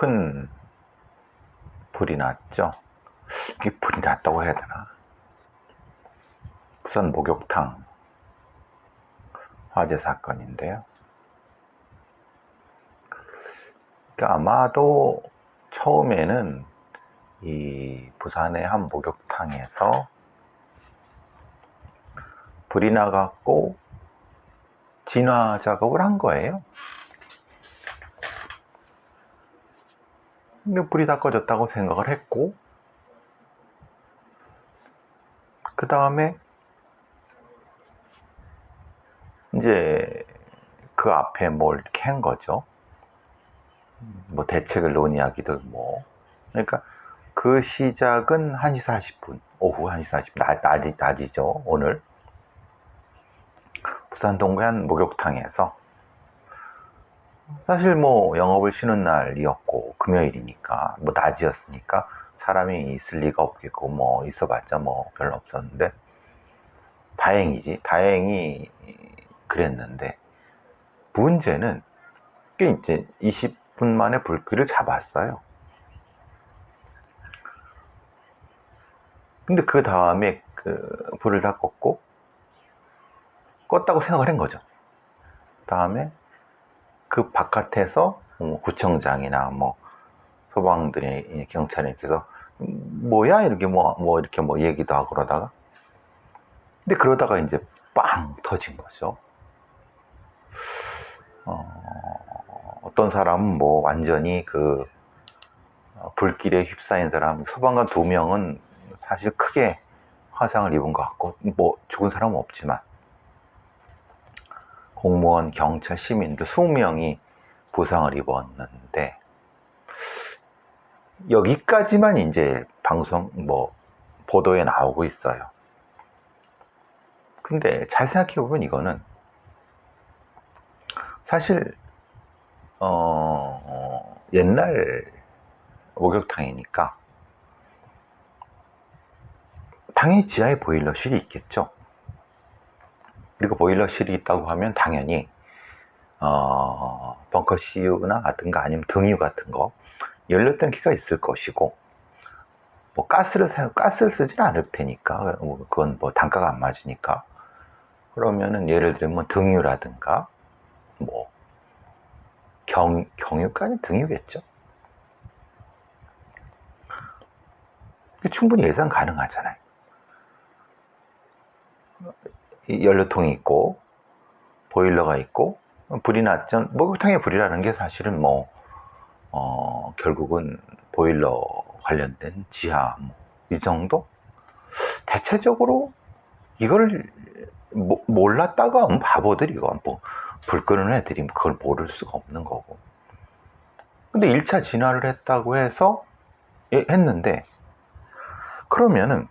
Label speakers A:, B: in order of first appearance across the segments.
A: 큰 불이 났죠. 이게 불이 났다고 해야 되나? 부산 목욕탕 화재 사건인데요. 그러니까 아마도 처음에는 이 부산의 한 목욕탕에서 불이 나갖고 진화 작업을 한 거예요. 근데 불이 다 꺼졌다고 생각을 했고, 그 다음에 이제 그 앞에 뭘 이렇게 한 거죠. 뭐 대책을 논의하기도 뭐. 그러니까 그 시작은 1시 40분, 오후 1시 40분, 낮이죠, 오늘. 부산 동구의 한 목욕탕에서 사실 뭐 영업을 쉬는 날이었고 금요일이니까 뭐 낮이었으니까 사람이 있을 리가 없겠고 뭐 있어봤자 뭐 별로 없었는데 다행히 그랬는데 문제는 꽤 이제 20분 만에 불길을 잡았어요. 근데 그 다음에 그 불을 다 껐다고 생각을 한 거죠. 다음에 그 바깥에서 구청장이나 뭐 소방들이 경찰님께서 뭐야 이렇게 이렇게 얘기도 하고 그러다가 근데 그러다가 이제 빵 터진 거죠. 어떤 사람은 뭐 완전히 그 불길에 휩싸인 사람, 소방관 2명은 사실 크게 화상을 입은 것 같고 뭐 죽은 사람은 없지만 공무원, 경찰, 시민들 20명이 부상을 입었는데 여기까지만 이제 방송 보도에 나오고 있어요. 근데 잘 생각해 보면 이거는 사실 옛날 목욕탕이니까 당연히 지하에 보일러실이 있겠죠. 그리고 보일러실이 있다고 하면 당연히 벙커CU나 같은가 아니면 등유 같은 거 연료탱키가 있을 것이고 뭐 가스를 쓰지는 않을 테니까 그건 뭐 단가가 안 맞으니까 그러면은 예를 들면 등유라든가 뭐 경유까지 등유겠죠. 충분히 예상 가능하잖아요. 연료통이 있고 보일러가 있고 불이 났죠. 목욕탕에 불이라는 게 사실은 결국은 보일러 관련된 지하 이 정도? 대체적으로 이걸 몰랐다가 바보들이고 불 끄는 애들이 그걸 모를 수가 없는 거고. 근데 1차 진화를 했다고 해서 했는데 그러면은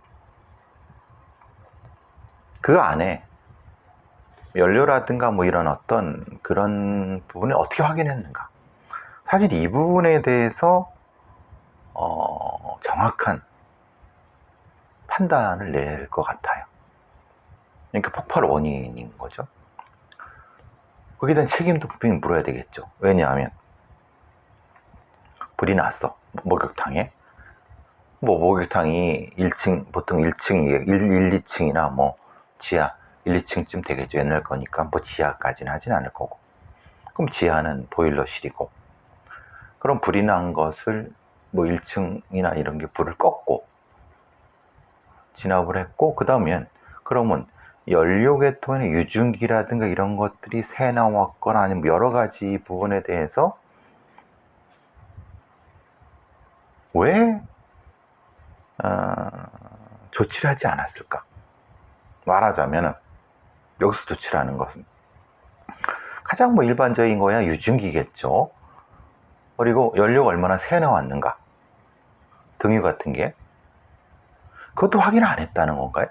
A: 그 안에 연료라든가 뭐 이런 어떤 그런 부분을 어떻게 확인했는가. 사실 이 부분에 대해서 정확한 판단을 낼 것 같아요. 그러니까 폭발 원인인 거죠. 거기에 대한 책임도 분명히 물어야 되겠죠. 왜냐하면 불이 났어. 목욕탕에. 목욕탕이 1층, 보통 1층이 1, 2층이나 뭐 지하 1, 2층쯤 되겠죠. 옛날 거니까 뭐 지하까지는 하진 않을 거고. 그럼 지하는 보일러실이고. 그럼 불이 난 것을 뭐 1층이나 이런 게 불을 껐고 진압을 했고 그 다음엔 그러면 연료계통의 유증기라든가 이런 것들이 새 나왔거나 아니면 여러 가지 부분에 대해서 왜 조치를 하지 않았을까? 말하자면 여기서 조치를 하는 것은 가장 일반적인 거야 유증기겠죠. 그리고 연료가 얼마나 새 나왔는가 등유 같은 게 그것도 확인 안 했다는 건가요?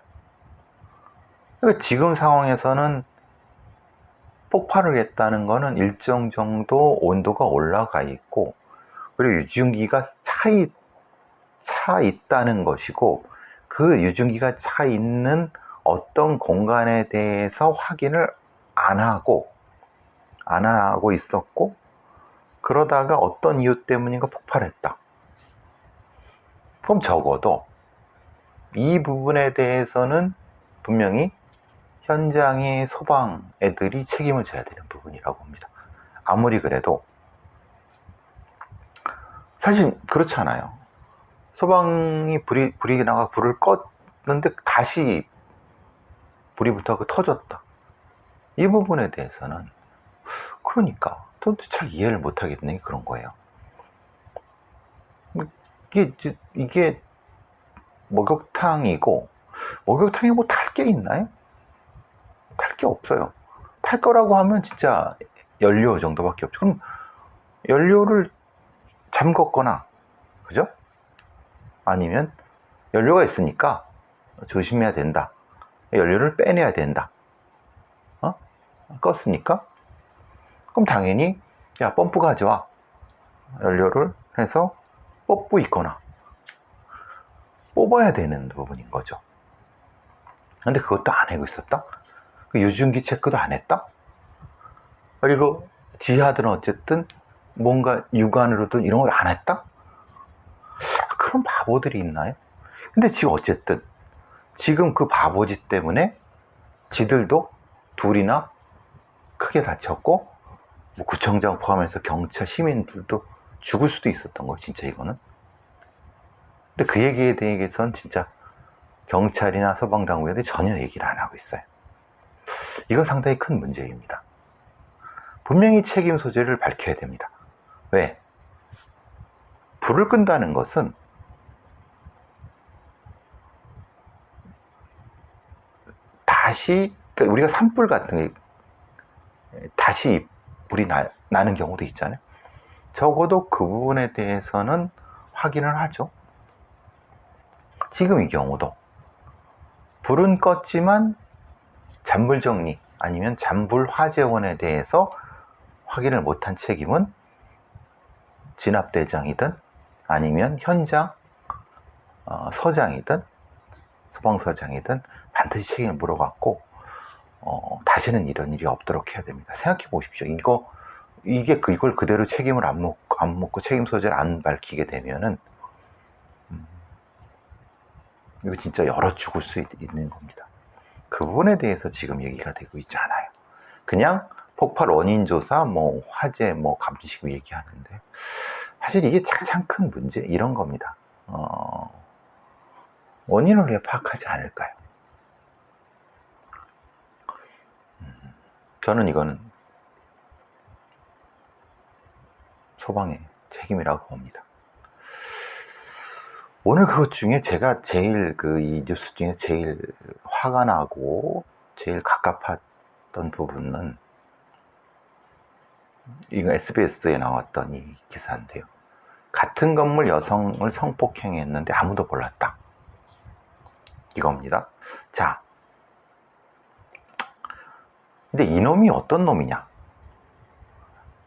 A: 그러니까 지금 상황에서는 폭발을 했다는 거는 일정 정도 온도가 올라가 있고 그리고 유증기가 차 있다는 것이고 그 유증기가 차 있는 어떤 공간에 대해서 확인을 안 하고 있었고 그러다가 어떤 이유 때문인가 폭발했다. 그럼 적어도 이 부분에 대해서는 분명히 현장의 소방 애들이 책임을 져야 되는 부분이라고 봅니다. 아무리 그래도 사실 그렇잖아요. 소방이 불이 나가 불을 껐는데 다시 불이 붙어서 터졌다. 이 부분에 대해서는 그러니까 또 잘 이해를 못 하겠는 게 그런 거예요. 이게 목욕탕이고, 목욕탕에 뭐 탈 게 있나요? 탈 게 없어요. 탈 거라고 하면 진짜 연료 정도밖에 없죠. 그럼 연료를 잠궜거나, 그죠? 아니면 연료가 있으니까 조심해야 된다. 연료를 빼내야 된다. 껐으니까? 그럼 당연히, 야, 펌프 가져와. 연료를 해서 뽑고 있거나, 뽑아야 되는 부분인 거죠. 근데 그것도 안 하고 있었다? 유증기 체크도 안 했다? 그리고 지하들은 어쨌든 뭔가 육안으로든 이런 걸 안 했다? 그런 바보들이 있나요? 근데 지금 어쨌든 지금 그 바보짓 때문에 지들도 둘이나 크게 다쳤고, 뭐 구청장 포함해서 경찰 시민들도 죽을 수도 있었던 거, 진짜 이거는. 근데 그 얘기에 대해서는 진짜 경찰이나 소방당국에도 전혀 얘기를 안 하고 있어요. 이건 상당히 큰 문제입니다. 분명히 책임 소재를 밝혀야 됩니다. 왜? 불을 끈다는 것은 다시, 그러니까 우리가 산불 같은 게 다시 불이 나는 경우도 있잖아요. 적어도 그 부분에 대해서는 확인을 하죠. 지금 이 경우도 불은 껐지만 잔불 정리 아니면 잔불 화재원에 대해서 확인을 못한 책임은 진압대장이든 아니면 현장 서장이든 소방서장이든 반드시 책임을 물어갖고 다시는 이런 일이 없도록 해야 됩니다. 생각해 보십시오. 이걸 그대로 책임을 안 묻고 책임 소재를 안 밝히게 되면은 이거 진짜 열어 죽을 수 있는 겁니다. 그 부분에 대해서 지금 얘기가 되고 있지 않아요. 그냥 폭발 원인 조사, 뭐 화재, 뭐 감식 얘기하는데 사실 이게 가장 큰 문제 이런 겁니다. 원인을 왜 파악하지 않을까요? 저는 이거는 소방의 책임이라고 봅니다. 오늘 그것 중에 제가 제일 이 뉴스 중에 제일 화가 나고 제일 갑갑했던 부분은 이거 SBS에 나왔던 이 기사인데요. 같은 건물 여성을 성폭행했는데 아무도 몰랐다. 이겁니다. 자, 근데 이놈이 어떤 놈이냐?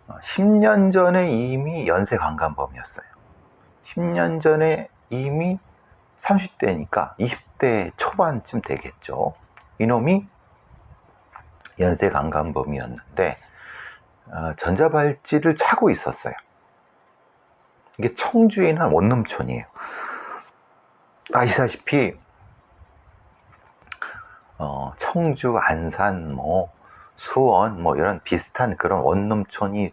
A: 10년 전에 이미 연쇄 강간범이었어요. 10년 전에 이미 30대니까 20대 초반쯤 되겠죠. 이놈이 연쇄 강간범이었는데 전자발찌를 차고 있었어요. 이게 청주에 있는 원룸촌이에요. 아시다시피 청주, 안산, 수원 이런 비슷한 그런 원룸촌이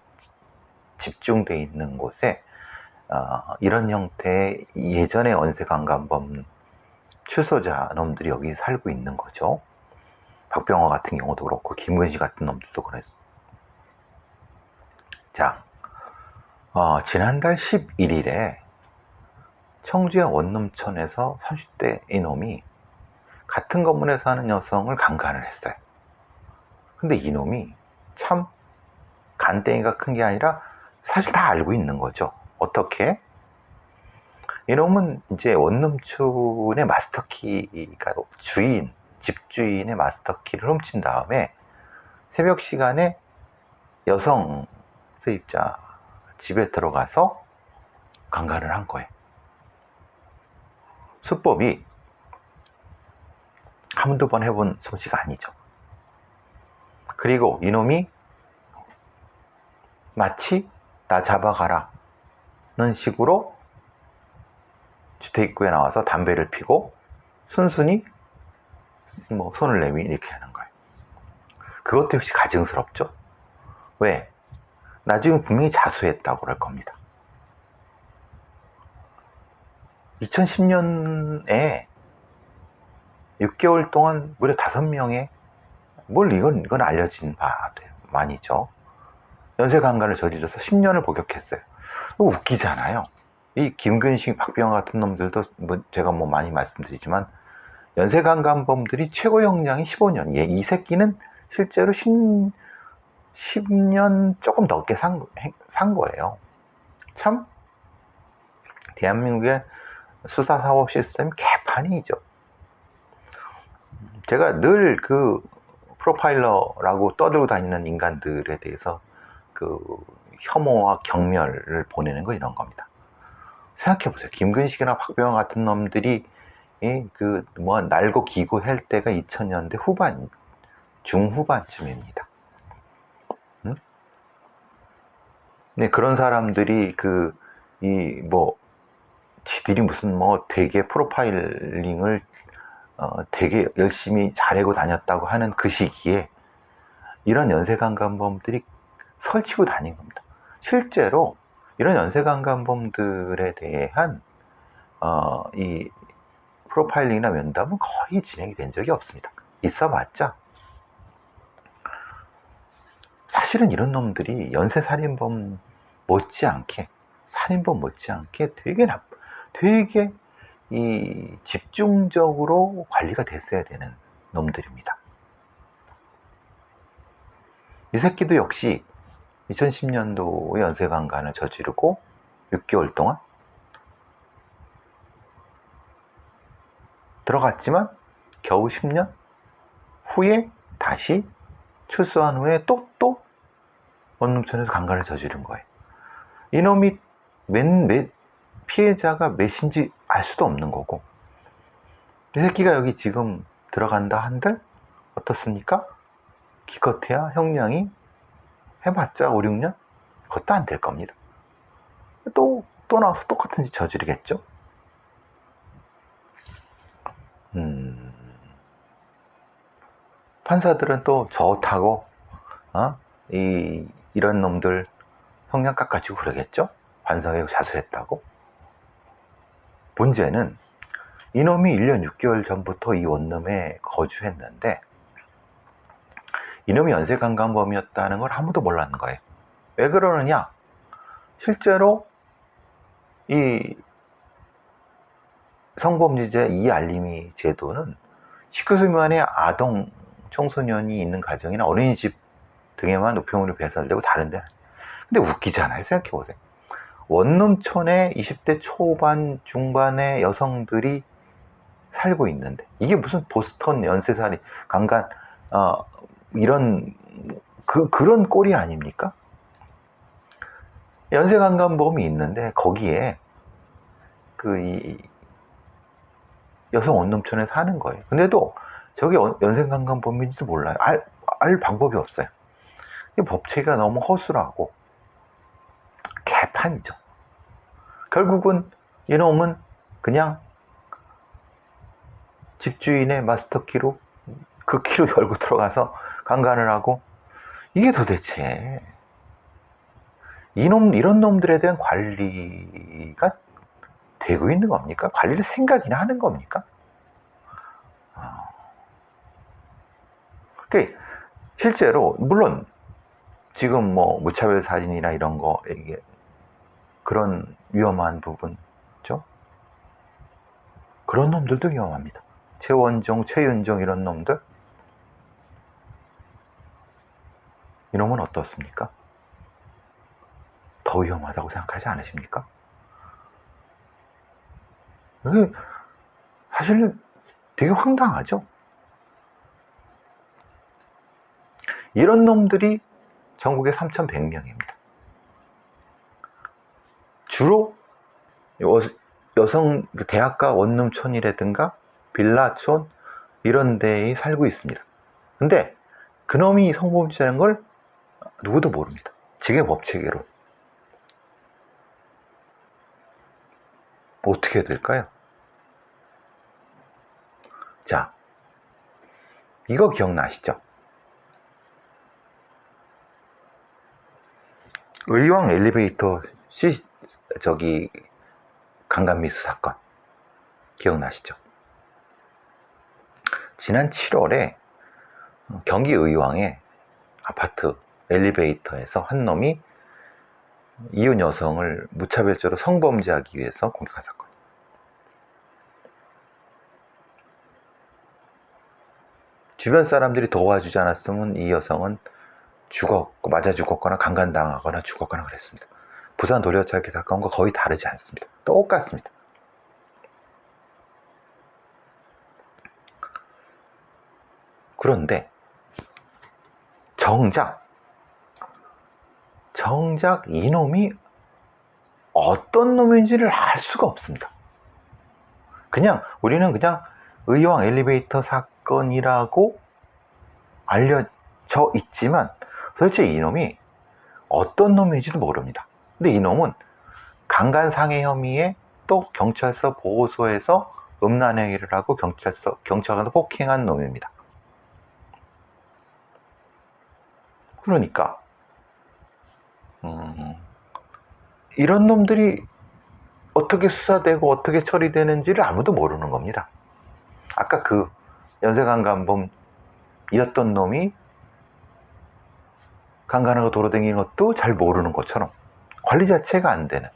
A: 집중되어 있는 곳에 이런 형태의 예전의 연쇄 강간범 출소자 놈들이 여기 살고 있는 거죠. 박병호 같은 경우도 그렇고 김근식 같은 놈들도 그랬어. 자, 지난달 11일에 청주의 원룸촌에서 30대 이놈이 같은 건물에 사는 여성을 강간을 했어요. 근데 이놈이 참 간땡이가 큰 게 아니라 사실 다 알고 있는 거죠. 어떻게? 이놈은 이제 원룸촌의 마스터키가 집주인의 마스터키를 훔친 다음에 새벽 시간에 여성 세입자 집에 들어가서 강간을 한 거예요. 수법이 한두 번 해본 솜씨가 아니죠. 그리고 이놈이 마치 나 잡아가라는 식으로 주택입구에 나와서 담배를 피고 순순히 뭐 손을 내미 이렇게 하는 거예요. 그것도 역시 가증스럽죠. 왜? 나중에 분명히 자수했다고 그럴 겁니다. 2010년에 6개월 동안 무려 5명의 이건 알려진 바만이죠. 연쇄강간을 저질러서 10년을 복역했어요. 웃기잖아요. 이 김근식, 박병호 같은 놈들도 제가 많이 말씀드리지만 연쇄강간범들이 최고 형량이 15년. 이 새끼는 실제로 10년 조금 넘게 산 거예요. 참 대한민국의 수사사법 시스템이 개판이죠. 제가 늘 그 프로파일러라고 떠들고 다니는 인간들에 대해서 그 혐오와 경멸을 보내는 거 이런 겁니다. 생각해보세요. 김근식이나 박병호 같은 놈들이 날고 기고 할 때가 2000년대 중후반쯤입니다. 응? 네, 그런 사람들이 지들이 무슨 되게 프로파일링을 되게 열심히 잘하고 다녔다고 하는 그 시기에 이런 연쇄강간범들이 설치고 다닌 겁니다. 실제로 이런 연쇄강간범들에 대한 이 프로파일링이나 면담은 거의 진행이 된 적이 없습니다. 있어봤자 사실은 이런 놈들이 연쇄살인범 못지않게 되게 이 집중적으로 관리가 됐어야 되는 놈들입니다. 이 새끼도 역시 2010년도에 연쇄강간을 저지르고 6개월 동안 들어갔지만 겨우 10년 후에 다시 출소한 후에 또 원룸촌에서 강간을 저지른 거예요. 이놈이 피해자가 몇인지 알 수도 없는 거고, 이 새끼가 여기 지금 들어간다 한들 어떻습니까? 기껏해야 형량이 해봤자 5, 6년? 그것도 안 될 겁니다. 또 나와서 똑같은 짓 저지르겠죠? 판사들은 또 좋다고 이런 놈들 형량 깎아주고 그러겠죠? 반성하고 자수했다고. 문제는 이놈이 1년 6개월 전부터 이 원룸에 거주했는데 이놈이 연쇄강간범이었다는 걸 아무도 몰랐는 거예요. 왜 그러느냐? 실제로 이 성범죄자 이알림이 제도는 19세 미만의 아동 청소년이 있는 가정이나 어린이집 등에만 우편물이 배설되고 다른데, 근데 웃기잖아요. 생각해보세요. 원룸촌에 20대 초반 중반의 여성들이 살고 있는데 이게 무슨 보스턴 연쇄살인 강간 이런 그런 꼴이 아닙니까? 연쇄강간범이 있는데 거기에 이 여성 원룸촌에 사는 거예요. 근데도 저게 연쇄강간범인지도 몰라요. 알 방법이 없어요. 이 법체가 너무 허술하고 개판이죠. 결국은 이놈은 그냥 집주인의 마스터키로 그 키로 열고 들어가서 강간을 하고, 이게 도대체 이런 놈들에 대한 관리가 되고 있는 겁니까? 관리를 생각이나 하는 겁니까? 실제로 물론 지금 무차별 살인이나 이런 거 이게 그런 위험한 부분죠. 그런 놈들도 위험합니다. 최원종, 최윤종 이런 놈들, 이놈은 어떻습니까? 더 위험하다고 생각하지 않으십니까? 사실 되게 황당하죠. 이런 놈들이 전국에 3,100명입니다. 주로 여성 대학가 원룸촌이라든가 빌라촌 이런 데에 살고 있습니다. 근데 그놈이 성범죄라는 걸 누구도 모릅니다. 지금 법체계로. 어떻게 해야 될까요? 자, 이거 기억나시죠? 의왕 엘리베이터 강간미수 사건 기억나시죠? 지난 7월에 경기 의왕의 아파트 엘리베이터에서 한 놈이 이웃 여성을 무차별적으로 성범죄하기 위해서 공격한 사건. 주변 사람들이 도와주지 않았으면 이 여성은 맞아 죽었거나 강간당하거나 죽었거나 그랬습니다. 부산 돌려찾기 사건과 거의 다르지 않습니다. 똑같습니다. 그런데 정작 이놈이 어떤 놈인지를 알 수가 없습니다. 우리는 그냥 의왕 엘리베이터 사건이라고 알려져 있지만 도대체 이놈이 어떤 놈인지도 모릅니다. 근데 이놈은 강간상해 혐의에 또 경찰서 보호소에서 음란행위를 하고 경찰관도 폭행한 놈입니다. 그러니까 이런 놈들이 어떻게 수사되고 어떻게 처리되는지를 아무도 모르는 겁니다. 아까 그 연쇄강간범이었던 놈이 강간하고 돌아다니는 것도 잘 모르는 것처럼 관리 자체가 안 되는.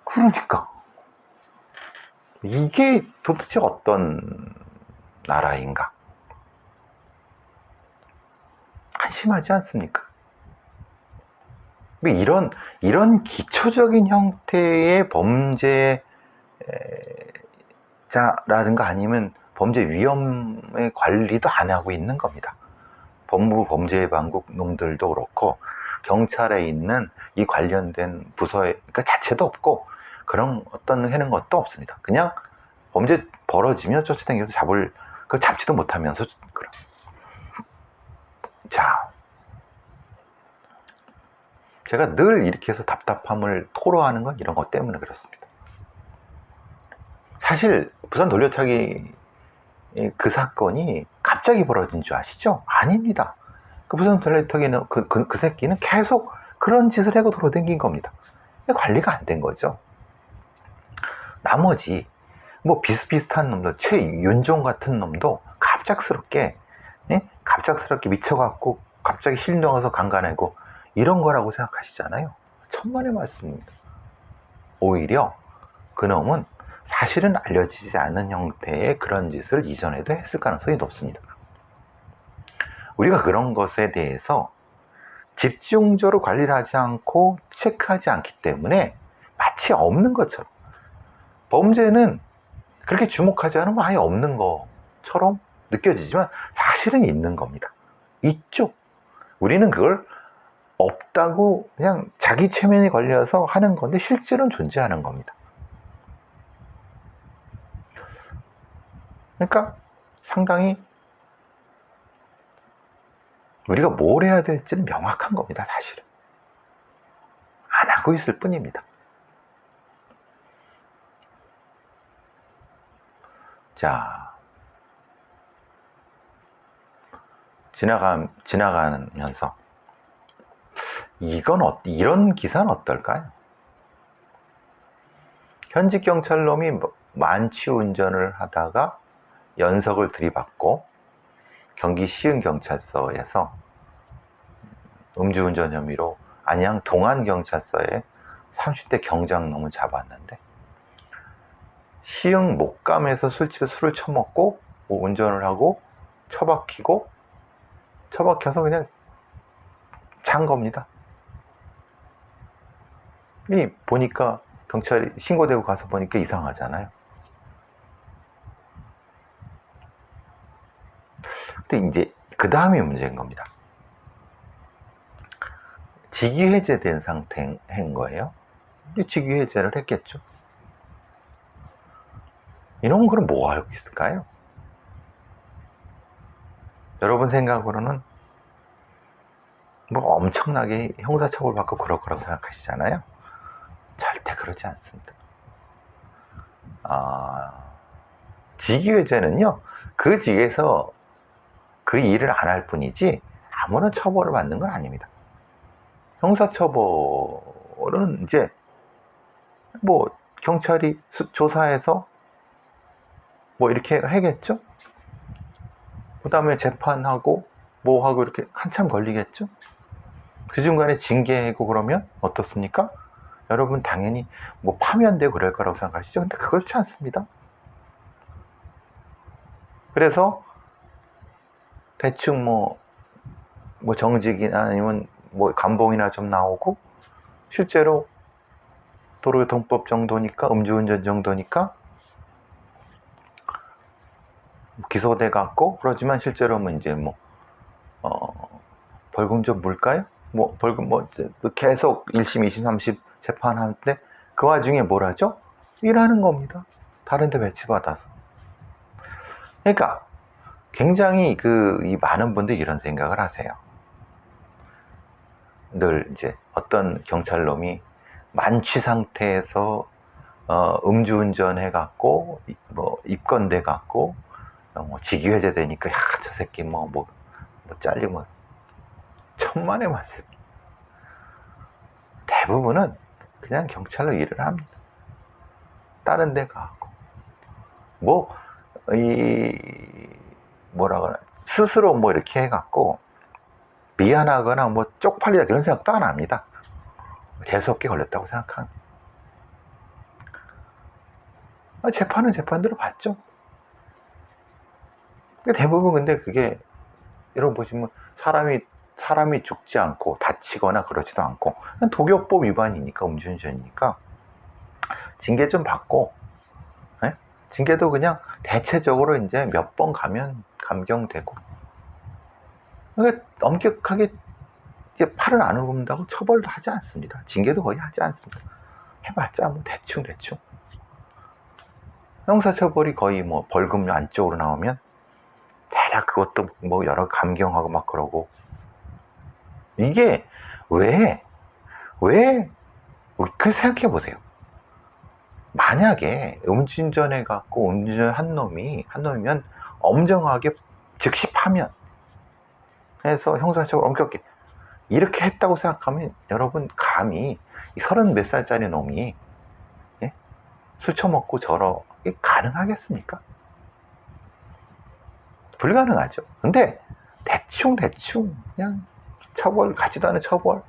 A: 그러니까 이게 도대체 어떤 나라인가? 한심하지 않습니까? 이런 기초적인 형태의 범죄자라든가 아니면 범죄 위험의 관리도 안 하고 있는 겁니다. 법무부 범죄예방국 놈들도 그렇고 경찰에 있는 이 관련된 부서의 자체도 없고 그런 어떤 해는 것도 없습니다. 그냥 범죄 벌어지면 쫓아다니면서 잡지도 못하면서 그런. 자, 제가 늘 이렇게 해서 답답함을 토로하는 건 이런 것 때문에 그렇습니다. 사실 부산 돌려차기 그 사건이 갑자기 벌어진 줄 아시죠? 아닙니다. 그 부산 돌려차기는 그 새끼는 계속 그런 짓을 하고 돌아다닌 겁니다. 관리가 안 된 거죠. 나머지 뭐 비슷비슷한 놈들, 최윤종 같은 놈도 갑작스럽게 미쳐갖고 갑자기 실려가서 강간하고 이런 거라고 생각하시잖아요. 천만의 말씀입니다. 오히려 그놈은 사실은 알려지지 않은 형태의 그런 짓을 이전에도 했을 가능성이 높습니다. 우리가 그런 것에 대해서 집중적으로 관리를 하지 않고 체크하지 않기 때문에 마치 없는 것처럼, 범죄는 그렇게 주목하지 않으면 아예 없는 것처럼 느껴지지만 사실은 있는 겁니다. 있죠. 우리는 그걸 없다고 그냥 자기 최면에 걸려서 하는 건데 실제로는 존재하는 겁니다. 그러니까 상당히 우리가 뭘 해야 될지는 명확한 겁니다. 사실은 안 하고 있을 뿐입니다. 자, 지나가면서 이런 기사는 어떨까요? 현직 경찰놈이 만취 운전을 하다가 연석을 들이받고 경기 시흥경찰서에서 음주운전 혐의로 안양 동안경찰서에 30대 경장놈을 잡았는데 시흥 목감에서 술집에 술을 처먹고 운전을 하고 처박혀서 그냥 잔 겁니다. 보니까 경찰이 신고되고 가서 보니까 이상하잖아요. 근데 이제 그 다음이 문제인 겁니다. 직위해제된 상태인 거예요. 직위해제를 했겠죠. 이놈은 그럼 뭐 알고 있을까요? 여러분 생각으로는 뭐 엄청나게 형사처벌 받고 그럴 거라고 생각하시잖아요. 절대 그러지 않습니다. 직위해제는요, 그 직에서 그 일을 안 할 뿐이지 아무런 처벌을 받는 건 아닙니다. 형사처벌은 이제 뭐 경찰이 조사해서 뭐 이렇게 하겠죠. 그 다음에 재판하고 뭐 하고 이렇게 한참 걸리겠죠. 그 중간에 징계하고 그러면 어떻습니까? 여러분 당연히 뭐 파면되고 그럴 거라고 생각하시죠. 근데 그렇지 않습니다. 그래서 대충 뭐 정직이나 아니면 뭐 감봉이나 좀 나오고, 실제로 도로교통법 정도니까, 음주운전 정도니까 기소돼 갖고, 그러지만 실제로는 이제 뭐 벌금 좀 물까요? 뭐 벌금 뭐 계속 1심, 2심, 3심 재판하는데 그 와중에 뭘 하죠? 일하는 겁니다. 다른 데 배치받아서. 그러니까 굉장히 이 많은 분들이 이런 생각을 하세요. 늘 이제 어떤 경찰놈이 만취 상태에서 음주운전 해갖고 뭐 입건돼 갖고 뭐 직위해제 되니까, 야, 저 새끼 뭐 잘리면 천만의 말씀. 대부분은 그냥 경찰로 일을 합니다. 다른 데 가고 뭐라 그러나 스스로 뭐 이렇게 해갖고 미안하거나 뭐 쪽팔리다 그런 생각도 안 합니다. 재수없게 걸렸다고 생각하는. 재판은 재판대로 봤죠. 대부분 근데 그게 여러분 보시면 사람이 죽지 않고 다치거나 그러지도 않고, 그냥 도교법 위반이니까, 음주운전이니까 징계 좀 받고, 네? 징계도 그냥 대체적으로 이제 몇 번 가면 감경되고, 그러니까 엄격하게 팔을 안 굽는다고 처벌도 하지 않습니다. 징계도 거의 하지 않습니다. 해봤자 뭐 대충 형사처벌이 거의 뭐 벌금료 안쪽으로 나오면 대략 그것도 뭐 여러 감경하고 막 그러고. 이게 왜 그 생각해 보세요. 만약에 음주운전 해갖고 음주운전 한 놈이면 엄정하게 즉시 파면 해서 형사처벌 엄격하게 이렇게 했다고 생각하면, 여러분 감히 30 몇 살짜리 놈이 술 처먹고 저러게 가능하겠습니까? 불가능하죠. 근데 대충 그냥 처벌, 같지도 않은 처벌.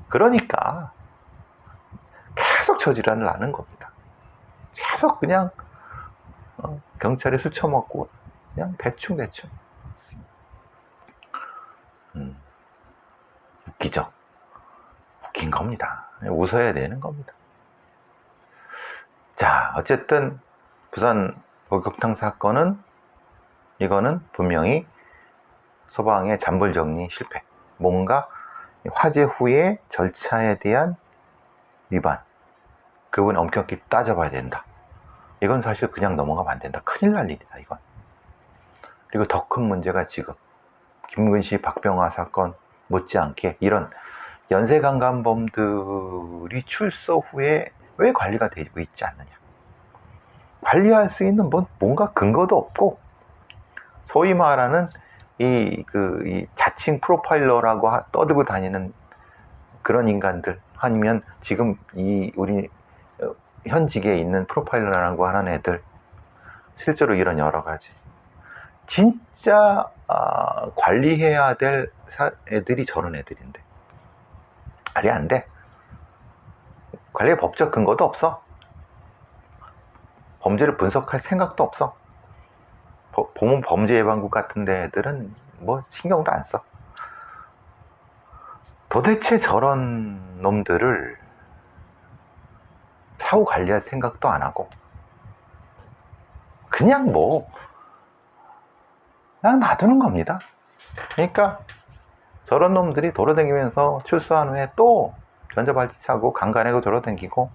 A: 그러니까 계속 저질환을 하는 겁니다. 계속 그냥 경찰에 술 처먹고 그냥 대충 웃기죠. 웃긴 겁니다. 웃어야 되는 겁니다. 자, 어쨌든 부산 목욕탕 사건은, 이거는 분명히 소방의 잔불정리 실패, 뭔가 화재 후에 절차에 대한 위반, 그건 엄격히 따져봐야 된다. 이건 사실 그냥 넘어가면 안 된다. 큰일 날 일이다, 이건. 그리고 더 큰 문제가 지금 김근식, 박병화 사건 못지않게 이런 연쇄강간범들이 출소 후에 왜 관리가 되고 있지 않느냐. 관리할 수 있는 뭔가 근거도 없고, 소위 말하는 이 자칭 프로파일러라고 떠들고 다니는 그런 인간들, 아니면 지금 우리 현직에 있는 프로파일러라고 하는 애들, 실제로 이런 여러 가지 진짜 관리해야 될 애들이 저런 애들인데 관리 안 돼. 관리의 법적 근거도 없어. 범죄를 분석할 생각도 없어. 보면 범죄예방국 같은 데들은 뭐 신경도 안 써. 도대체 저런 놈들을 사후 관리할 생각도 안 하고 그냥 그냥 놔두는 겁니다. 그러니까 저런 놈들이 돌아다니면서 출소한 후에 또 전자발찌 차고 강간하고 돌아다니고,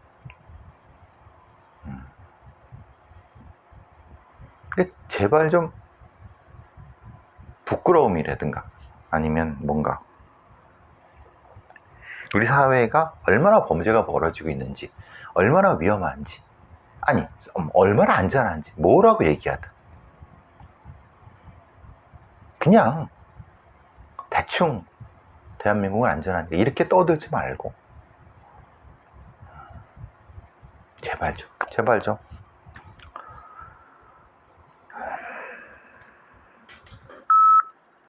A: 제발 좀 부끄러움이라든가 아니면 뭔가 우리 사회가 얼마나 범죄가 벌어지고 있는지, 얼마나 위험한지, 아니 얼마나 안전한지 뭐라고 얘기하든 그냥 대충 대한민국은 안전한데 이렇게 떠들지 말고 제발 좀